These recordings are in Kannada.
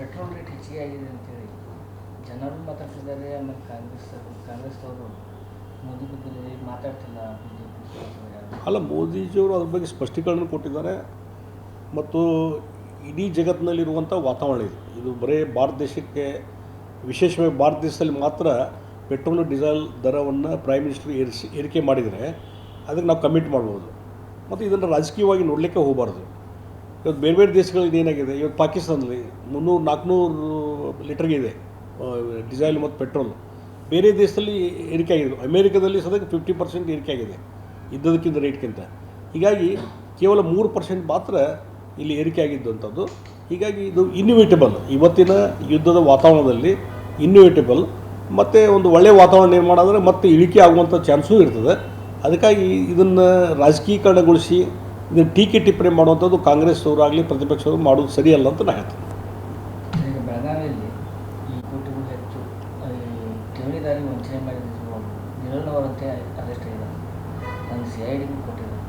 ಪೆಟ್ರೋಲ್ ರೇಟ್ ಹೆಚ್ಚಿಗೆ ಆಗಿದೆ ಅಂತೇಳಿ ಜನರು ಮಾತಾಡ್ತಿದ್ದಾರೆ. ಆಮೇಲೆ ಕಾಂಗ್ರೆಸ್ದವರು ಮೋದಿ ಬಗ್ಗೆ ಮಾತಾಡ್ತಿಲ್ಲ. ಅಲ್ಲ, ಮೋದಿಜಿಯವರು ಅದ್ರ ಬಗ್ಗೆ ಸ್ಪಷ್ಟೀಕರಣ ಕೊಟ್ಟಿದ್ದಾರೆ. ಮತ್ತು ಇಡೀ ಜಗತ್ತಿನಲ್ಲಿರುವಂಥ ವಾತಾವರಣ ಇದು ಬರೀ ಭಾರತ ದೇಶಕ್ಕೆ, ವಿಶೇಷವಾಗಿ ಭಾರತ ದೇಶದಲ್ಲಿ ಮಾತ್ರ ಪೆಟ್ರೋಲ್ ಡೀಸೆಲ್ ದರವನ್ನು ಪ್ರೈಮ್ ಮಿನಿಸ್ಟರ್ ಏರಿಕೆ ಮಾಡಿದರೆ ಅದಕ್ಕೆ ನಾವು ಕಮಿಟ್ ಮಾಡ್ಬೋದು. ಮತ್ತು ಇದನ್ನು ರಾಜಕೀಯವಾಗಿ ನೋಡಲಿಕ್ಕೆ ಹೋಗಬಾರ್ದು. ಇವತ್ತು ಬೇರೆ ಬೇರೆ ದೇಶಗಳಲ್ಲಿ ಏನಾಗಿದೆ, ಇವತ್ತು ಪಾಕಿಸ್ತಾನದಲ್ಲಿ 300-400 ಲೀಟರ್ಗೆ ಇದೆ ಡೀಸೆಲ್ ಮತ್ತು ಪೆಟ್ರೋಲ್. ಬೇರೆ ದೇಶದಲ್ಲಿ ಏರಿಕೆ ಆಗಿದೆ. ಅಮೇರಿಕಾದಲ್ಲಿ ಸದ್ಯಕ್ಕೆ 50% ಏರಿಕೆ ಆಗಿದೆ ಇದ್ದದಕ್ಕಿಂತ ರೇಟ್ಗಿಂತ. ಹೀಗಾಗಿ ಕೇವಲ 3% ಮಾತ್ರ ಇಲ್ಲಿ ಏರಿಕೆ ಆಗಿದ್ದಂಥದ್ದು. ಹೀಗಾಗಿ ಇದು ಇನ್ನೋವೇಟಬಲ್, ಇವತ್ತಿನ ಯುದ್ಧದ ವಾತಾವರಣದಲ್ಲಿ ಇನ್ನೋವೇಟಬಲ್ ಮತ್ತು ಒಂದು ಒಳ್ಳೆಯ ವಾತಾವರಣ ನಿರ್ಮಾಣ ಆದರೆ ಮತ್ತೆ ಇಳಿಕೆ ಆಗುವಂಥ ಚಾನ್ಸೂ ಇರ್ತದೆ. ಅದಕ್ಕಾಗಿ ಇದನ್ನು ರಾಜಕೀಕರಣಗೊಳಿಸಿ ಇದನ್ನು ಟೀಕೆ ಟಿಪ್ಪಣಿ ಮಾಡುವಂಥದ್ದು ಕಾಂಗ್ರೆಸ್ ಅವರಾಗಲಿ ಪ್ರತಿಪಕ್ಷವರು ಮಾಡೋದು ಸರಿಯಲ್ಲ ಅಂತ ನಾನು ಹೇಳ್ತೀನಿ. ಈಗ ಬೆಳಗಾವಿಯಲ್ಲಿ ಈ ಕೋಟಿಗೂ ಹೆಚ್ಚು ಠೇವಣಿದಾರಿ ವಂಚನೆ ಮಾಡಿದ್ರು ನಿರಳನವರಂತೆ ಅರೆಸ್ಟ್ ಆಗಿದ್ದಾರೆ. ನಾನು CID ಕೊಟ್ಟಿದ್ದಾರೆ.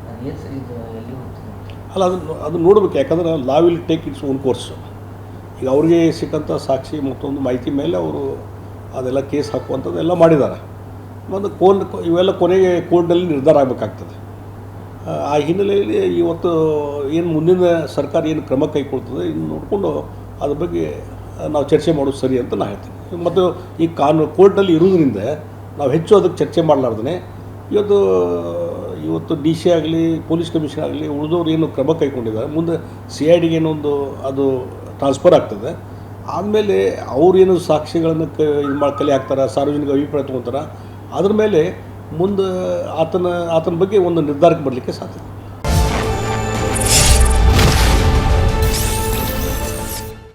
ಅದು ಏನು ಸರಿ, ಇದು ಎಲ್ಲಿ ಹೋಗ್ತದೆ? ಅಲ್ಲ, ಅದು ನೋಡಬೇಕು. ಯಾಕಂದ್ರೆ law will take its own course. ಈಗ ಅವ್ರಿಗೆ ಸಿಕ್ಕಂಥ ಸಾಕ್ಷಿ ಮತ್ತೊಂದು ಮಾಹಿತಿ ಮೇಲೆ ಅವರು ಅದೆಲ್ಲ ಕೇಸ್ ಹಾಕುವಂಥದ್ದು ಎಲ್ಲ ಮಾಡಿದ್ದಾರೆ. ಮತ್ತು ಇವೆಲ್ಲ ಕೊನೆಗೆ ಕೋರ್ಟ್ನಲ್ಲಿ ನಿರ್ಧಾರ ಆಗಬೇಕಾಗ್ತದೆ. ಆ ಹಿನ್ನೆಲೆಯಲ್ಲಿ ಇವತ್ತು ಏನು ಮುಂದಿನ ಸರ್ಕಾರ ಏನು ಕ್ರಮ ಕೈಗೊಳ್ತದೆ ಇನ್ನು ನೋಡಿಕೊಂಡು ಅದ್ರ ಬಗ್ಗೆ ನಾವು ಚರ್ಚೆ ಮಾಡೋದು ಸರಿ ಅಂತ ನಾನು ಹೇಳ್ತೀನಿ. ಮತ್ತು ಈ ಕೋರ್ಟ್ನಲ್ಲಿ ಇರೋದ್ರಿಂದ ನಾವು ಹೆಚ್ಚು ಅದಕ್ಕೆ ಚರ್ಚೆ ಮಾಡಲಾರ್ದೇ ಇವತ್ತು DC ಆಗಲಿ ಪೊಲೀಸ್ ಕಮಿಷನ್ ಆಗಲಿ ಉಳಿದವ್ರು ಏನು ಕ್ರಮ ಕೈಗೊಂಡಿದ್ದಾರೆ, ಮುಂದೆ CIDಗೆ ಏನೊಂದು ಅದು ಟ್ರಾನ್ಸ್ಫರ್ ಆಗ್ತದೆ. ಆದಮೇಲೆ ಅವ್ರೇನು ಸಾಕ್ಷಿಗಳನ್ನು ಕಲೆ ಹಾಕ್ತಾರೆ, ಸಾರ್ವಜನಿಕ ಅಭಿಪ್ರಾಯ ತೊಗೊತಾರೆ. ಅದ್ರ ಮೇಲೆ ಮುಂದೆ ಆತನ ಬಗ್ಗೆ ಒಂದು ನಿರ್ಧಾರಕ್ಕೆ ಬರಲಿಕ್ಕೆ ಸಾಧ್ಯ.